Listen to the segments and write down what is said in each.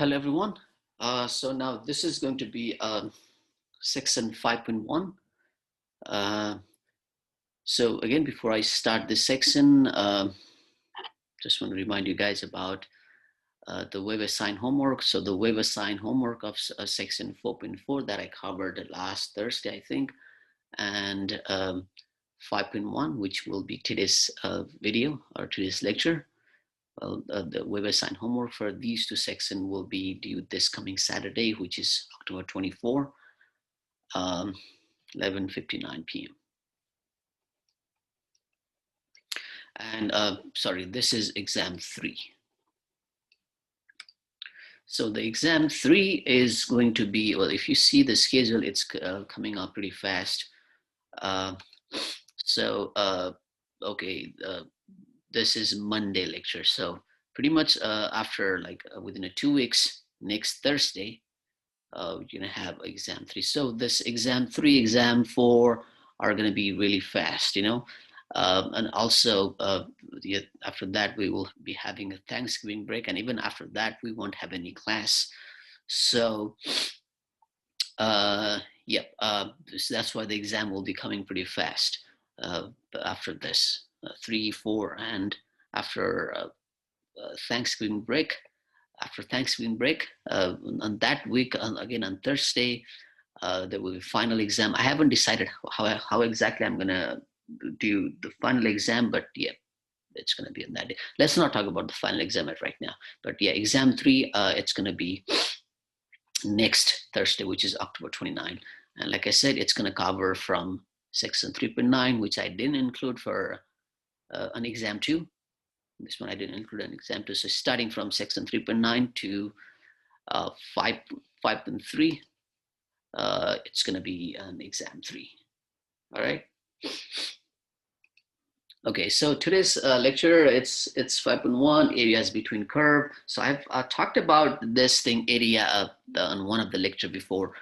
Hello, everyone. So now this is going to be section 5.1. So again, before I start this section, just want to remind you guys about the web assigned homework. So the web assigned homework of section 4.4 that I covered last Thursday, I think, and 5.1, which will be today's video or today's lecture. The web assigned homework for these two sections will be due this coming Saturday, which is October 24, 11:59 p.m. And sorry, this is exam 3. So the exam 3 is going to be, well, if you see the schedule, it's coming up pretty fast. Okay, this is Monday lecture. So pretty much after within 2 weeks, next Thursday, you're gonna have exam 3. So this exam 3, exam 4 are gonna be really fast, and also after that we will be having a Thanksgiving break, and even after that we won't have any class. So that's why the exam will be coming pretty fast after this 3, 4, and after Thanksgiving break. After Thanksgiving break, on that week, again on Thursday, there will be final exam. I haven't decided how exactly I'm gonna do the final exam, but yeah, it's gonna be on that day. Let's not talk about the final exam right now. But yeah, exam 3, it's gonna be next Thursday, which is October 29. And like I said, it's gonna cover from section 3.9, which I didn't include for an exam 2. This one I didn't include an exam 2. So starting from section 3.9 to 5.3, it's going to be an exam 3. All right. Okay, so today's lecture, it's 5.1, areas between curve. So I've talked about this thing, area, on one of the lecture before.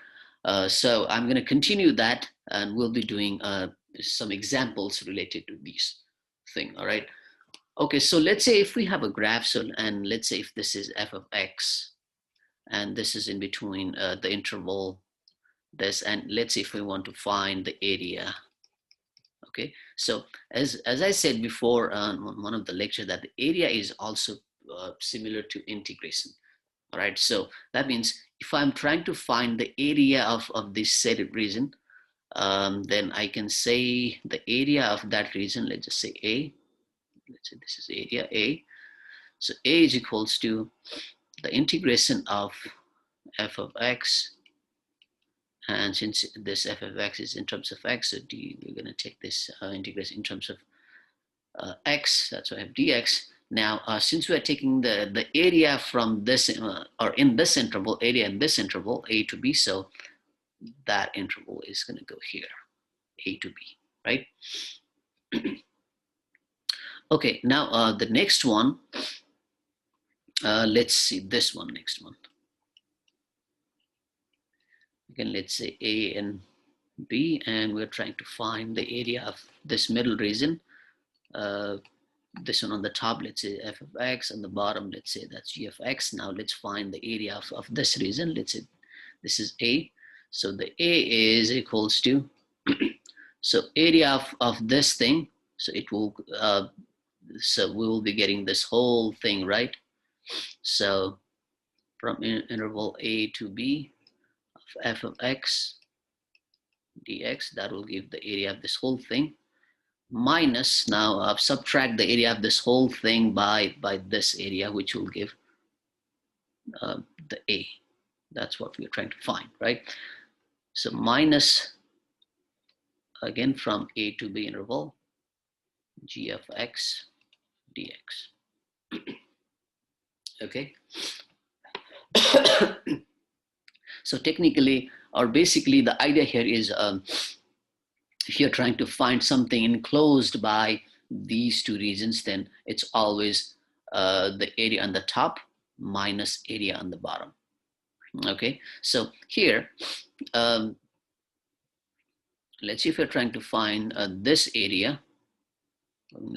So I'm going to continue that, and we'll be doing some examples related to this thing. All right. Okay, so let's say if we have a graph, and let's say if this is f of x, and this is in between the interval this, and let's say if we want to find the area. Okay, so as I said before on one of the lectures, that the area is also similar to integration. All right, so that means if I'm trying to find the area of this set region, then I can say the area of that region, let's just say A. Let's say this is area A. So A is equals to the integration of f of x, and since this f of x is in terms of x, so we're going to take this integration in terms of x, that's why I have dx. Now, since we're taking the area from this, or in this interval, area in this interval, a to b, so that interval is going to go here, a to b, right? Okay, now the next one, let's see this one, next one. Again, let's say A and B, and we're trying to find the area of this middle region. This one on the top, let's say f of x, on the bottom, let's say that's g of x. Now let's find the area of this region. Let's say this is A. So the A is equals to, so area of this thing, so it will, so we will be getting this whole thing, right? So from interval A to B, f of x dx, that will give the area of this whole thing, minus, now subtract the area of this whole thing by this area, which will give the A. That's what we're trying to find, right? So minus, again, from A to B interval, g of x dx. Okay. So technically, or basically, the idea here is, if you're trying to find something enclosed by these two regions, then it's always the area on the top minus area on the bottom. Okay, so here, let's see if you're trying to find this area.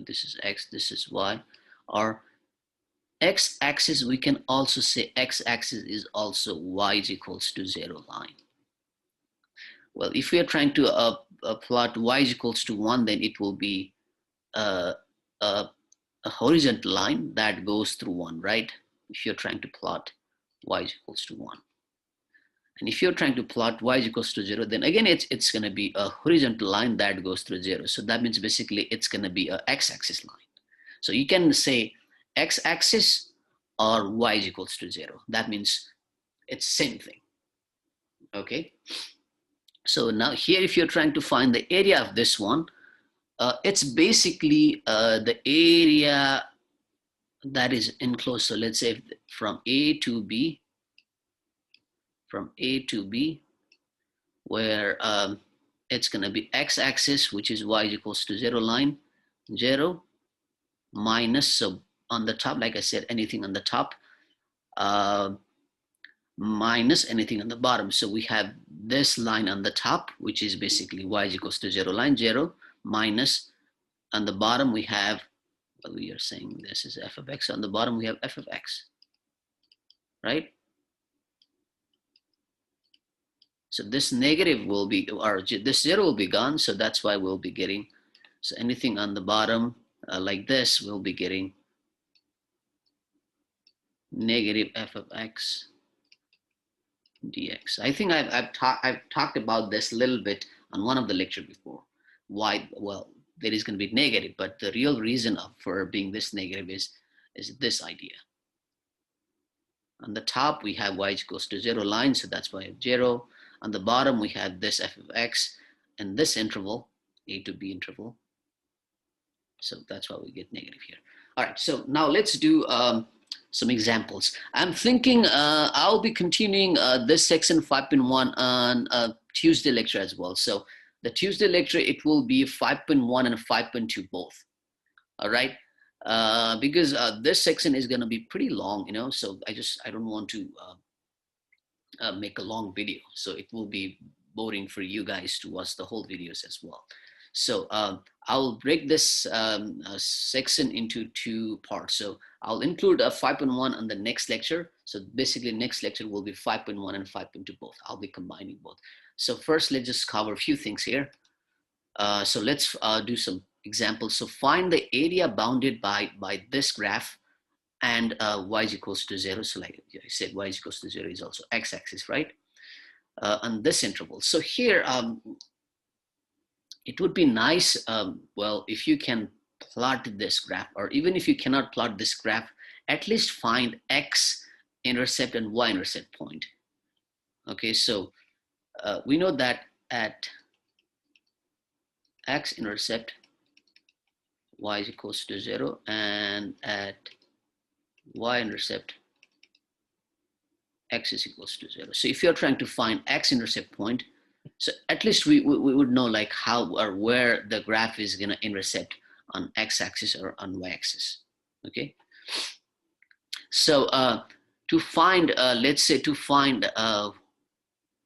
This is x, this is y, or x-axis, we can also say x-axis is also y is equals to 0 line. Well, if we are trying to plot y is equals to 1, then it will be a horizontal line that goes through 1, right? If you're trying to plot y is equals to 1. And if you're trying to plot y is equals to 0, then again, it's going to be a horizontal line that goes through 0. So that means basically it's going to be a x-axis line. So you can say x-axis or y is equals to 0. That means it's same thing. Okay. So now here, if you're trying to find the area of this one, it's basically the area that is enclosed. So let's say from A to B, where it's going to be x-axis, which is y is equals to 0 line, 0 minus, so on the top, like I said, anything on the top, minus anything on the bottom. So we have this line on the top, which is basically y is equals to 0 line, 0 minus on the bottom we have, well, we are saying this is f of x. On the bottom we have f of x, right? So this negative will be, or this 0 will be gone. So that's why we'll be getting, so anything on the bottom like this, we'll be getting negative f of x dx. I think I've talked about this a little bit on one of the lectures before. Why? Well, there is going to be negative, but the real reason for being this negative is this idea. On the top, we have y equals to 0 line, so that's why I have 0. On the bottom, we have this f of x and this interval, a to b interval. So that's why we get negative here. All right, so now let's do some examples. I'm thinking I'll be continuing this section 5.1 on Tuesday lecture as well. So the Tuesday lecture, it will be 5.1 and 5.2 both. All right, because this section is going to be pretty long, you know, so I don't want to make a long video. So it will be boring for you guys to watch the whole videos as well. So I'll break this section into 2 parts. So I'll include a 5.1 on the next lecture. So basically next lecture will be 5.1 and 5.2 both. I'll be combining both. So first, let's just cover a few things here. So let's do some examples. So find the area bounded by this graph and y is equals to 0. So like I said, y is equals to 0 is also x-axis, right? On this interval. So here, it would be nice, well, if you can plot this graph, or even if you cannot plot this graph, at least find x-intercept and y-intercept point. Okay, so we know that at x-intercept, y is equals to 0, and at y-intercept, x is equals to 0. So if you're trying to find x-intercept point, so at least we would know like how or where the graph is going to intercept on x-axis or on y-axis. Okay. So to find, let's say to find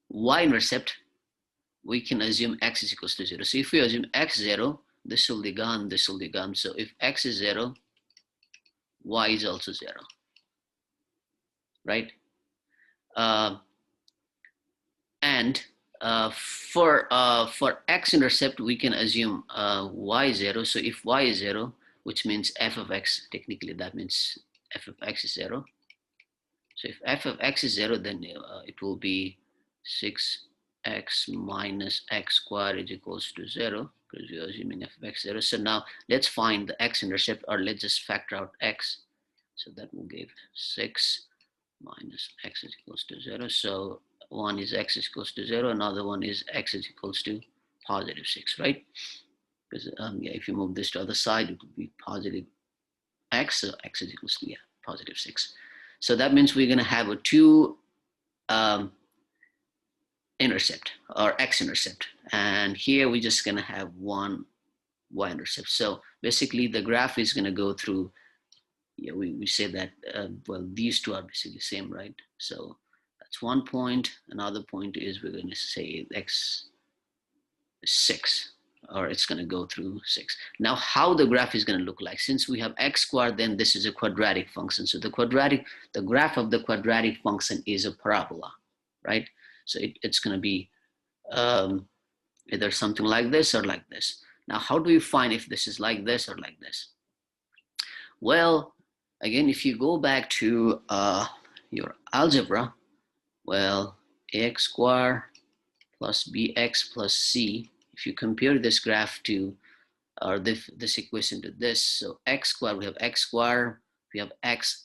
y-intercept, we can assume x is equals to 0. So if we assume x 0, this will be gone, this will be gone. So if x is 0, y is also 0, right? And for x-intercept, we can assume y 0. So if y is 0, which means f of x, technically that means f of x is 0. So if f of x is 0, then it will be 6x minus x squared is equals to 0, because we're assuming f of x 0. So now let's find the x-intercept, or let's just factor out x. So that will give 6 minus x is equals to 0. So one is x is equals to 0, another one is x is equals to positive 6, right? Because yeah, if you move this to the other side, it would be positive x, so x is equals to, yeah, positive 6. So that means we're going to have a 2 intercept, or x-intercept, and here we're just going to have 1 y-intercept. So basically the graph is going to go through, yeah, we say that, well, these two are basically the same, right? So that's one point. Another point is we're going to say x 6. or it's going to go through 6. Now, how the graph is going to look like? Since we have x squared, then this is a quadratic function. So the graph of the quadratic function is a parabola, right? So it's going to be either something like this or like this. Now, how do you find if this is like this or like this? Well, again, if you go back to your algebra, well, ax squared plus bx plus c, if you compare this graph to, or this equation to this, so x squared, we have x squared, we have x,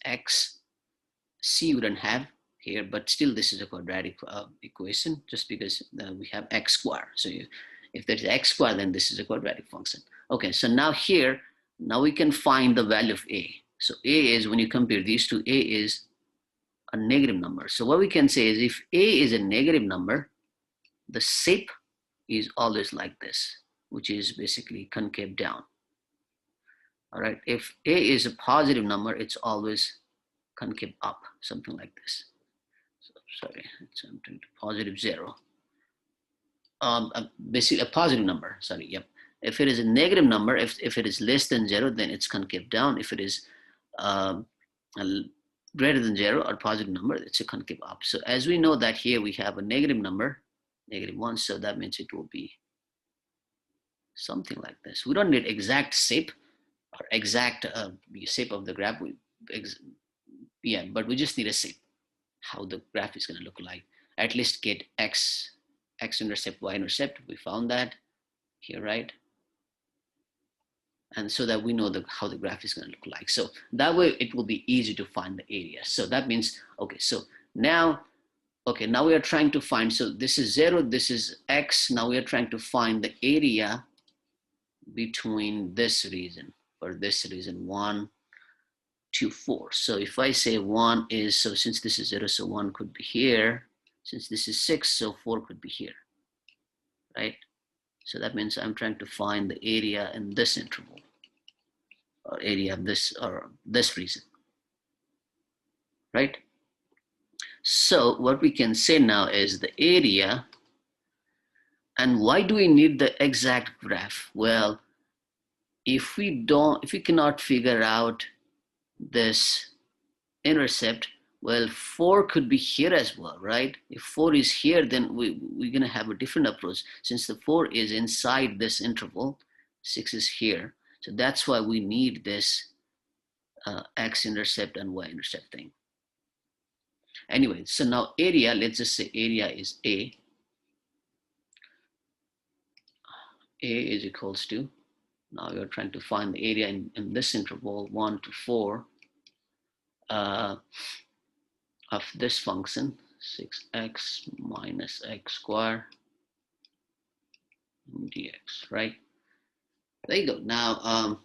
c we don't have here, but still this is a quadratic equation just because we have x squared. So if there's x squared, then this is a quadratic function. Okay, so now here, now we can find the value of a. So a is, when you compare these two, a is a negative number. So what we can say is if a is a negative number, the shape is always like this, which is basically concave down. All right, if a is a positive number, it's always concave up, something like this. So, sorry, it's positive 0. Basically a positive number, sorry, yep. If it is a negative number, if it is less than 0, then it's concave down. If it is greater than 0 or positive number, it's a concave up. So as we know that here we have a negative number, -1, so that means it will be something like this. We don't need exact shape or exact shape of the graph. Yeah, but we just need a shape, how the graph is going to look like. At least get x-intercept, y-intercept. We found that here, right? And so that we know how the graph is going to look like. So that way it will be easy to find the area. So that means, okay, so now, okay, now we are trying to find, so this is 0, this is x. Now we are trying to find the area between this region, for this region, 1 to 4. So if I say 1 is, so since this is 0, so 1 could be here. Since this is 6, so 4 could be here, right? So that means I'm trying to find the area in this interval, or area of this, or this region, right? So what we can say now is the area. And why do we need the exact graph? Well, if we cannot figure out this intercept, well, 4 could be here as well, right? If 4 is here, then we're going to have a different approach. Since the 4 is inside this interval, 6 is here. So that's why we need this x-intercept and y-intercept thing. Anyway, so now area, let's just say area is A. A is equals to, now we're trying to find the area in this interval, 1 to 4. Of this function, 6x minus x squared dx, right? There you go. Now,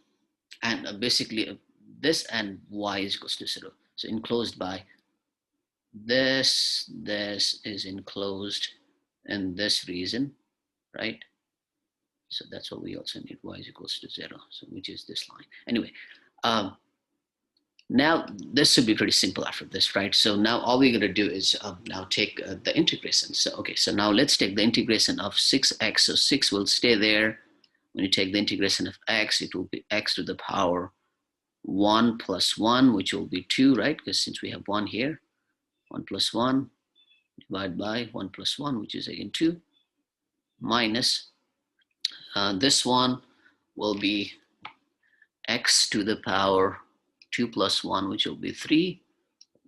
and basically this and y is equals to 0. So enclosed by this is enclosed in this region, right? So that's what we also need, y is equals to 0, so which is this line. Anyway, now this should be pretty simple after this, right? So now all we're going to do is now take the integration. So okay, so now let's take the integration of 6x. So 6 will stay there. When you take the integration of x, it will be x to the power 1 plus 1, which will be 2, right? Because since we have 1 here, 1 plus 1 divided by 1 plus 1, which is again 2, minus this one will be x to the power 2 plus 1, which will be 3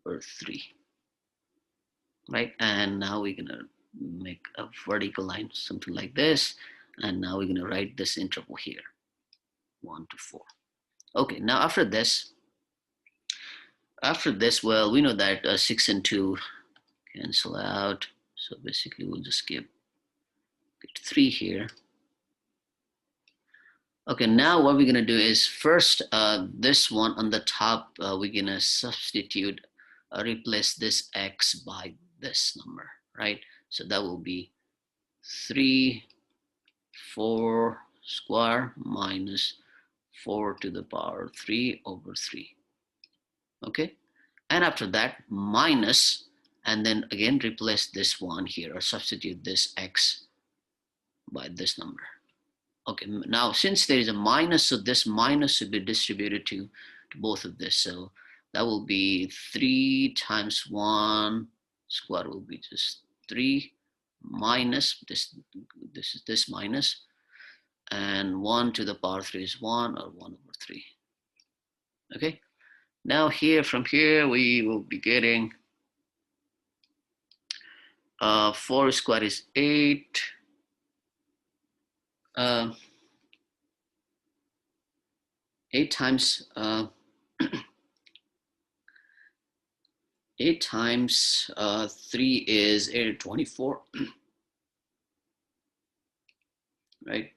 over 3, right? And now we're going to make a vertical line, something like this. And now we're going to write this interval here, 1 to 4. Okay, now after this, well, we know that 6 and 2 cancel out. So basically we'll just get 3 here. Okay, now what we're going to do is first, this one on the top, we're going to substitute, replace this x by this number, right? So that will be 3, 4 square minus 4 to the power 3 over 3. Okay, and after that, minus, and then again replace this one here, or substitute this x by this number. Okay, now since there is a minus, so this minus should be distributed to both of this. So that will be 3 times 1 square will be just 3 minus this is this minus, and 1 to the power 3 is 1, or 1 over 3. Okay, now here from here we will be getting 4 squared is 8. 8 times 8 times 3 is 24, right?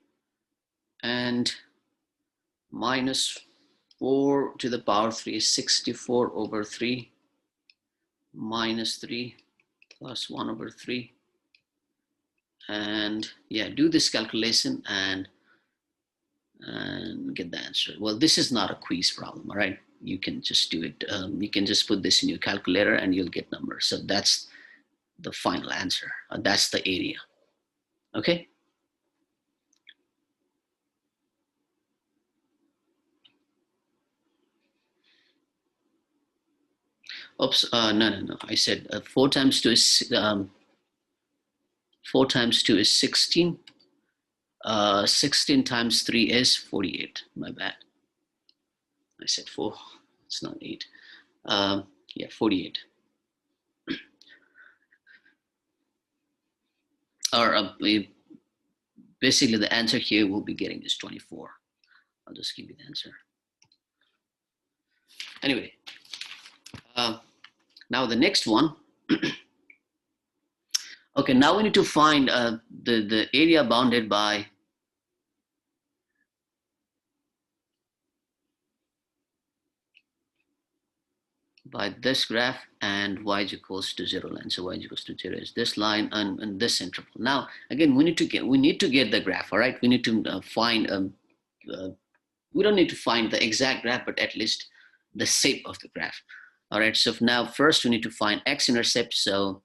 And minus 4 to the power 3 is 64 over 3, minus 3 plus 1 over 3. And yeah, do this calculation and get the answer. Well, this is not a quiz problem, all right? You can just do it. You can just put this in your calculator and you'll get numbers. So that's the final answer. That's the area. Okay. Oops. No. I said 4 times 2 is 4 times 2 is 16. 16 times 3 is 48. My bad. I said 4. It's not 8. Yeah, 48. Or basically the answer here we'll be getting is 24. I'll just give you the answer. Anyway, now the next one. Okay, now we need to find the area bounded by this graph and y is equals to 0 line. So y is equals to 0 is this line and this interval. Now again, we need to get the graph. All right, we need to find. We don't need to find the exact graph, but at least the shape of the graph. All right. So now first we need to find x-intercept. So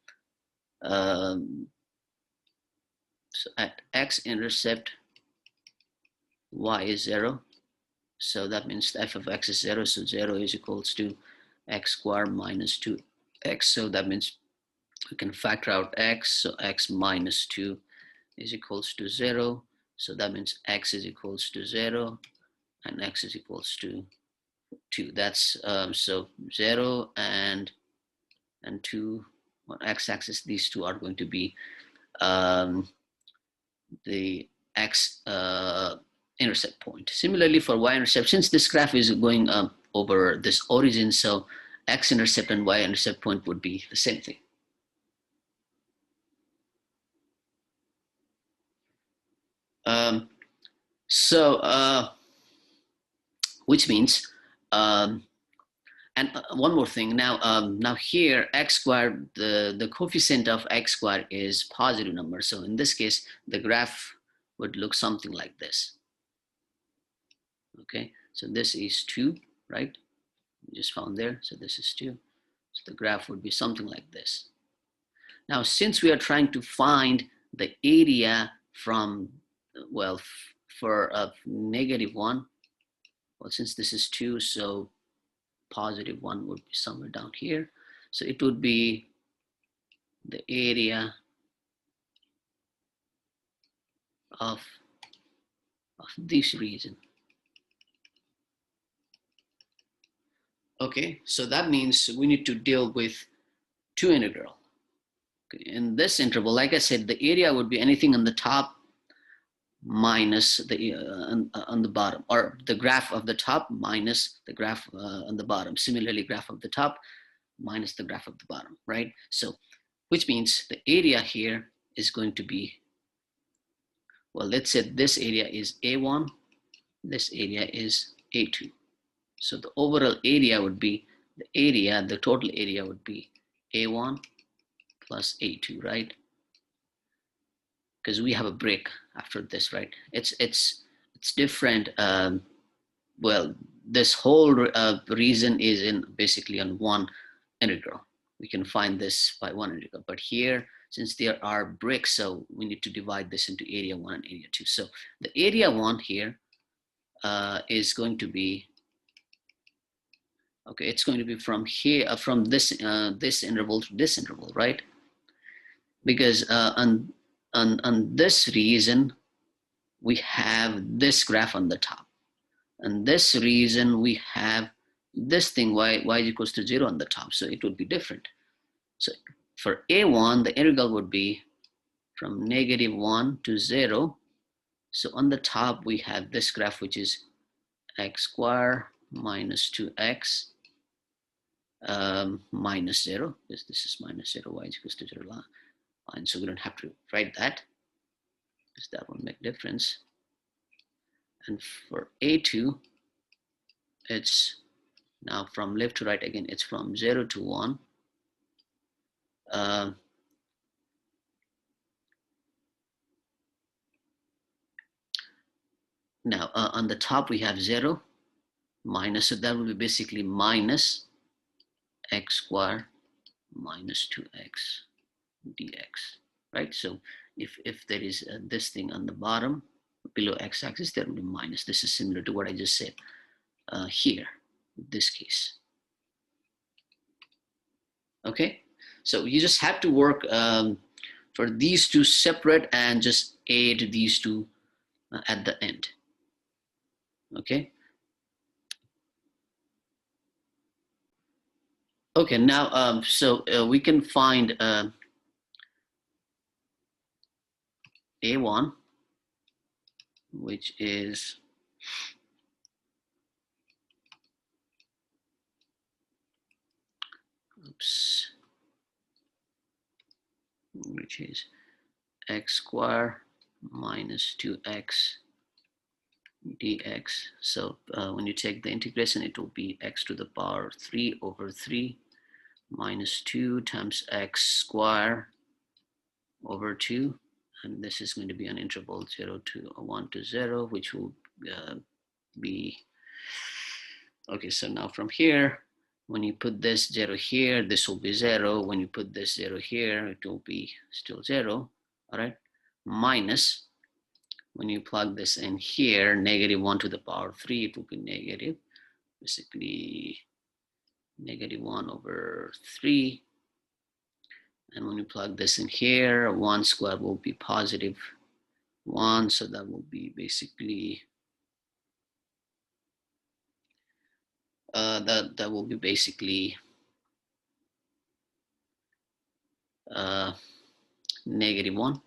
at x-intercept, y is 0. So that means the f of x is 0. So 0 is equals to x squared minus 2x. So that means we can factor out x. So x minus 2 is equals to 0. So that means x is equals to 0 and x is equals to 2. That's so 0 and 2 on x-axis. These two are going to be the x intercept point. Similarly for y-intercept, since this graph is going over this origin, so x-intercept and y-intercept point would be the same thing. Which means, and one more thing. Now here, x squared, the coefficient of x squared is positive number. So in this case, the graph would look something like this. Okay, so this is 2, right? We just found there. So this is 2. So the graph would be something like this. Now, since we are trying to find the area from, well, for -1, well, since this is 2, so +1 would be somewhere down here. So it would be the area of this region. Okay, so that means we need to deal with 2 integral. Okay, in this interval, like I said, the area would be anything on the top minus the on the bottom, or the graph of the top minus the graph on the bottom. Similarly, graph of the top minus the graph of the bottom, right? So, which means the area here is going to be, well, let's say this area is A1, this area is A2. So the overall area would be, the total area would be A1 plus A2, right? Because we have a break after this, right? It's different. Well, this whole region is in basically on one integral. we can find this by one integral. But here, since there are bricks, so we need to divide this into area 1 and area 2. So the area 1 here is going to be, okay, it's going to be from here, from this this interval to this interval, right? Because on this reason, we have this graph on the top. And this reason, we have this thing, y is equals to 0 on the top. So it would be different. So for A1, the integral would be from -1 to 0. So on the top, we have this graph, which is x squared minus 2x minus 0. This is minus 0, y is equals to 0. And so we don't have to write that, because that won't make difference. And for A2, it's now from left to right again, it's from 0 to 1. Now on the top we have 0 minus, so that will be basically minus x squared minus 2x dx, right? So if there is this thing on the bottom below x-axis, there will be minus. This is similar to what I just said here, in this case. Okay, so you just have to work for these two separate and just add these two at the end. Okay. Okay, now so we can find A1, which is which is x squared minus 2x dx. So when you take the integration, it will be x to the power 3 over 3 minus 2 times x squared over 2. And this is going to be an interval 0 to 1 to 0, which will be, okay, so now from here, when you put this 0 here, this will be 0. When you put this 0 here, it will be still 0, all right? Minus, when you plug this in here, -1 to the power 3, it will be negative, basically -1 over 3. And when you plug this in here, 1 squared will be positive 1, so that will be basically that will be basically -1.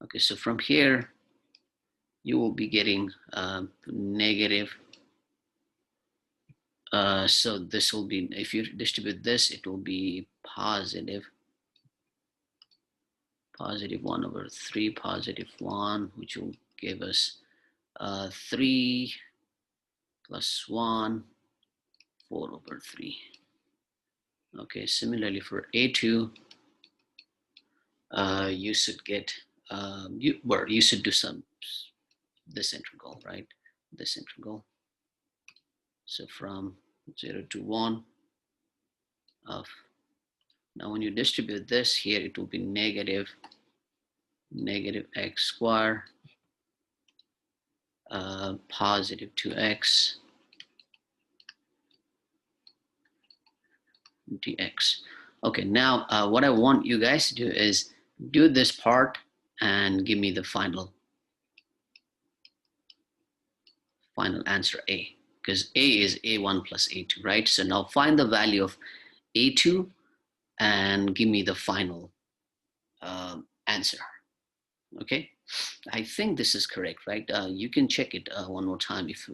Okay, so from here, you will be getting negative. So this will be, if you distribute this, it will be positive 1 over 3, positive 1, which will give us 3 plus 1, 4 over 3. Okay, similarly for A2, you should get, you should do this integral, right? This integral. So from 0 to 1 of, now when you distribute this here, it will be negative x squared positive 2x dx. Okay, now what I want you guys to do is do this part and give me the final answer A, because A is A1 plus A2, right? So now find the value of A2 and give me the final answer. Okay, I think this is correct, right? You can check it one more time if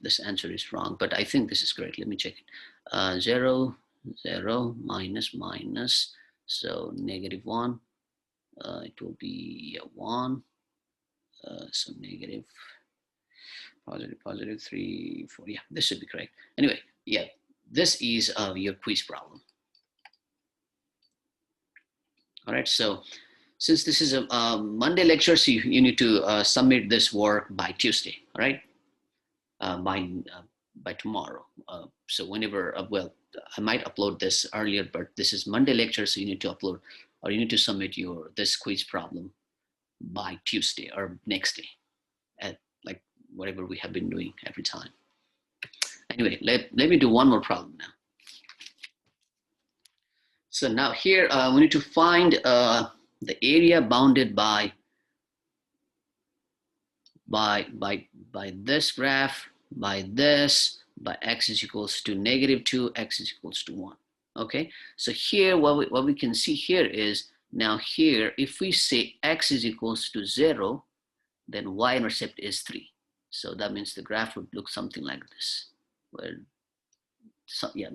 this answer is wrong, but I think this is correct. Let me check it. 0, 0, minus, minus, so -1. It will be 1. So negative, positive 3, 4. Yeah, this should be correct. Anyway, yeah, this is your quiz problem. All right, so since this is a Monday lecture, so you need to submit this work by Tuesday, all right? By tomorrow. So whenever, well, I might upload this earlier, but this is Monday lecture, so you need to upload or you need to submit this quiz problem by Tuesday or next day at like whatever we have been doing every time. Anyway, let me do one more problem now. So now here we need to find the area bounded by this graph, by this, by x is equals to -2, x is equals to 1. Okay, so here what we can see here is, now here if we say x is equals to 0, then y-intercept is 3. So that means the graph would look something like this, where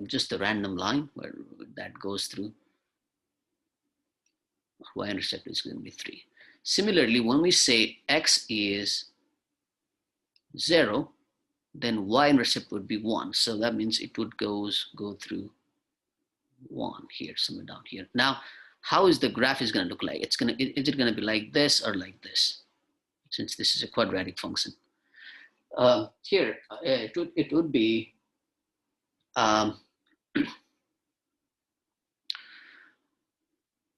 just a random line where that goes through. Y-intercept is going to be 3. Similarly, when we say x is 0, then y-intercept would be 1. So that means it would go through 1 here, somewhere down here. Now, how is the graph is going to look like? Is it going to be like this or like this? Since this is a quadratic function. Here, it would be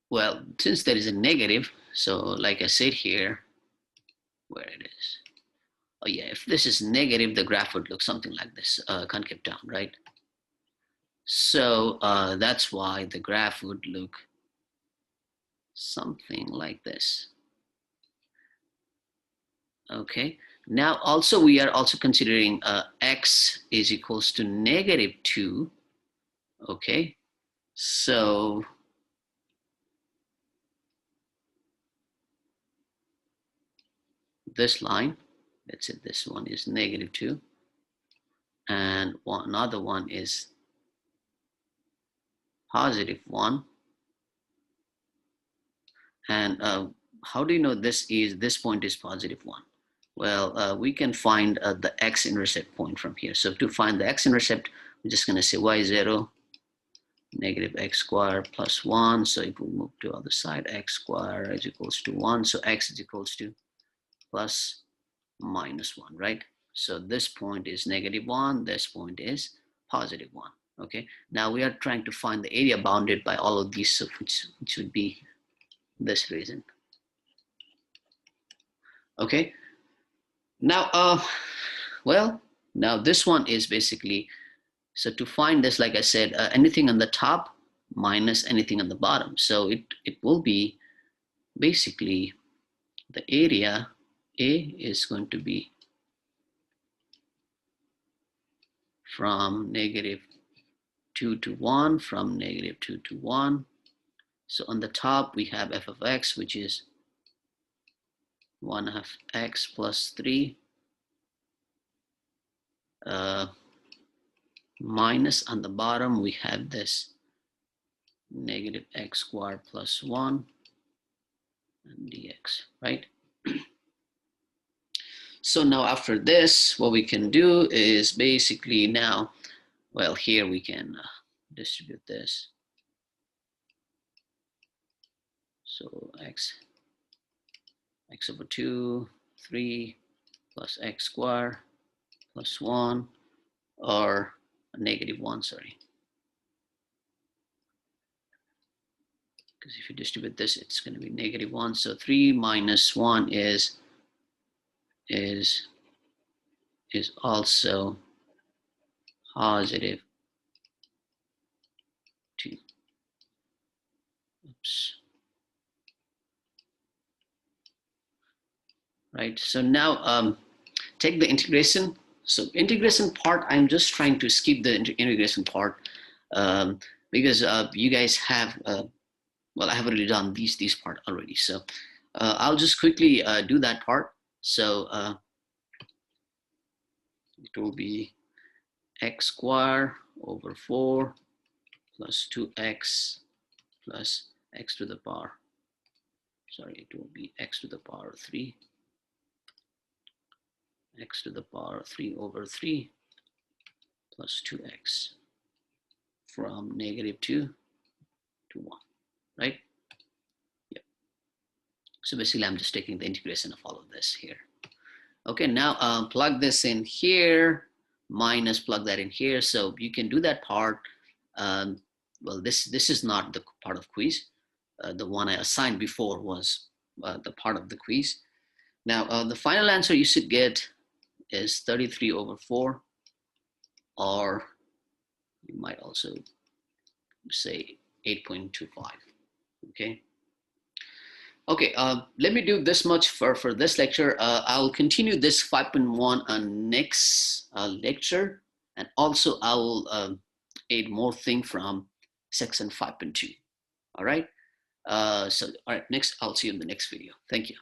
well, since there is a negative, so like I said here, where it is. Oh yeah, if this is negative, the graph would look something like this, concave down, right? So that's why the graph would look something like this. Okay, now also we are also considering x is equals to -2. Okay, so this line, let's say this one is -2, and another one is +1. And how do you know this point is +1? Well, we can find the x-intercept point from here. So to find the x-intercept, we're just going to say y0 -x squared plus 1. So it will move to the other side. X squared is equals to 1. So x is equals to plus minus 1, right? So this point is -1. This point is +1. Okay. Now we are trying to find the area bounded by all of these, which would be this reason. Okay. Now, well, now this one is basically, so to find this, like I said, anything on the top minus anything on the bottom. So it will be basically the area A is going to be from -2 to 1, from -2 to 1. So on the top we have f of x, which is 1/2 x plus 3, minus on the bottom we have this -x squared plus 1 and dx, right? So now after this, what we can do is basically now, well, here we can distribute this. So x over 2, 3 plus x squared plus 1, or -1, sorry. Because if you distribute this, it's going to be -1. So 3 minus 1 is also +2. Oops. Right. So now take the integration. So integration part, I'm just trying to skip the integration part because you guys have, well, I have already done these part already. So I'll just quickly do that part. So it will be x squared over 4 plus 2x plus x to the power. Sorry, it will be x to the power 3. X to the power 3 over 3 plus 2x from -2 to 1, right? Yep. So basically, I'm just taking the integration of all of this here. Okay, now plug this in here, minus plug that in here. So you can do that part. Well, this is not the part of quiz. The one I assigned before was the part of the quiz. Now, the final answer you should get is 33/4, or you might also say 8.25, okay? Okay, let me do this much for this lecture. I'll continue this 5.1 on next lecture, and also I will add more thing from section 5.2. All right. All right. Next, I'll see you in the next video. Thank you.